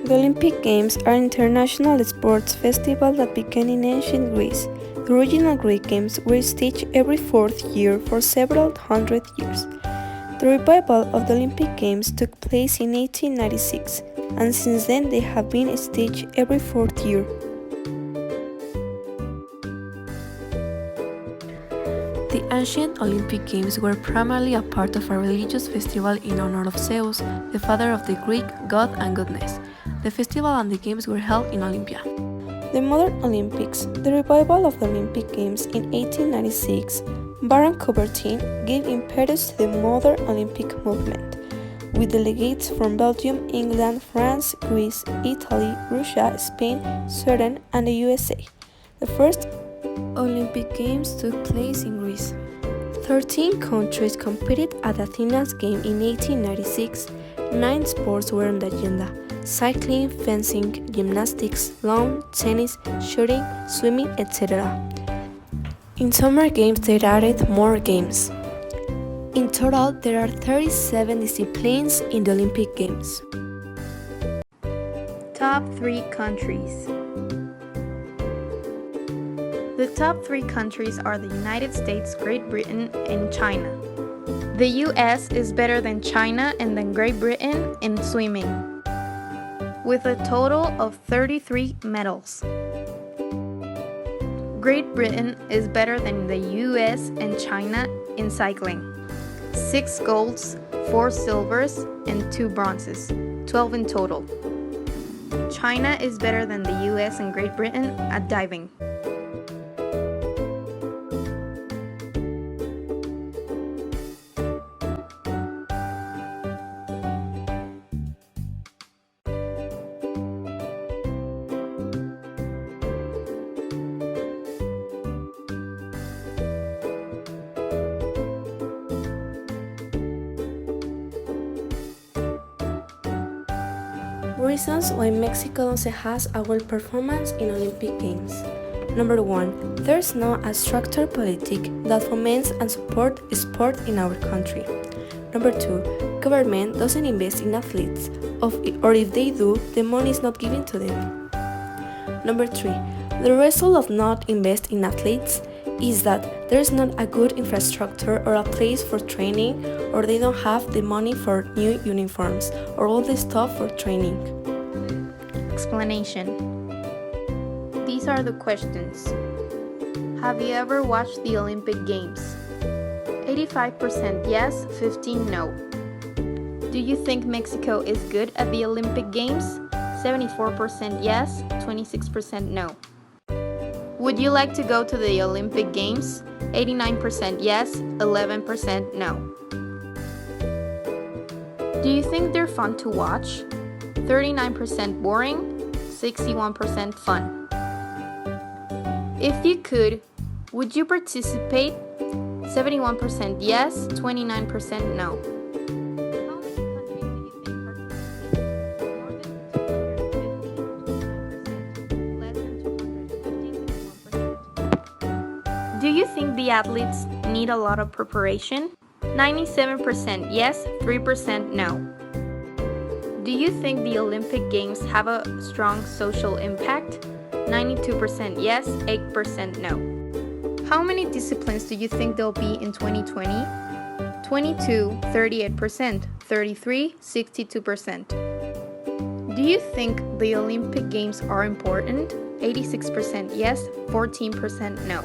The Olympic Games are an international sports festival that began in ancient Greece. The original Greek Games were staged every fourth year for several hundred years. The revival of the Olympic Games took place in 1896, and since then they have been staged every fourth year. The ancient Olympic Games were primarily a part of a religious festival in honor of Zeus, the father of the Greek god and goddess. The festival and the games were held in Olympia. The modern Olympics. The revival of the Olympic Games in 1896, Baron Coubertin gave impetus to the modern Olympic movement, with delegates from Belgium, England, France, Greece, Italy, Russia, Spain, Sweden, and the USA. The first Olympic Games took place in Greece. 13 countries competed at Athens Games in 1896. 9 sports were on the agenda: cycling, fencing, gymnastics, lawn, tennis, shooting, swimming, etc. In Summer Games they added more games. In total, there are 37 disciplines in the Olympic Games. Top 3 countries. The top 3 countries are the United States, Great Britain, and China. The US is better than China and than Great Britain in swimming, with a total of 33 medals. Great Britain is better than the US and China in cycling. 6 golds, 4 silvers, and 2 bronzes, 12 in total. China is better than the US and Great Britain at diving. Reasons why Mexico doesn't has a well performance in Olympic Games. Number 1. There's no a structured politic that foments and supports sport in our country. Number 2. Government doesn't invest in athletes, or if they do, the money is not given to them. Number 3. The result of not invest in athletes is that there's not a good infrastructure or a place for training, or they don't have the money for new uniforms or all the stuff for training. Explanation. These are the questions. Have you ever watched the Olympic Games? 85% yes, 15% no. Do you think Mexico is good at the Olympic Games? 74% yes, 26% no. Would you like to go to the Olympic Games? 89% yes, 11% no. Do you think they're fun to watch? 39% boring, 61% fun. If you could, would you participate? 71% yes, 29% no. Do you think the athletes need a lot of preparation? 97% yes, 3% no. Do you think the Olympic Games have a strong social impact? 92% yes, 8% no. How many disciplines do you think there'll be in 2020? 22, 38%, 33, 62%. Do you think the Olympic Games are important? 86% yes, 14% no.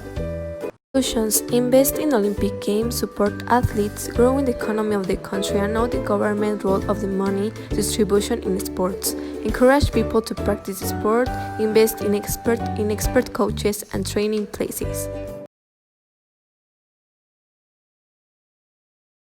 Solutions: invest in Olympic Games, support athletes, grow in the economy of the country, and know the government role of the money distribution in sports. Encourage people to practice sport, invest in expert coaches and training places.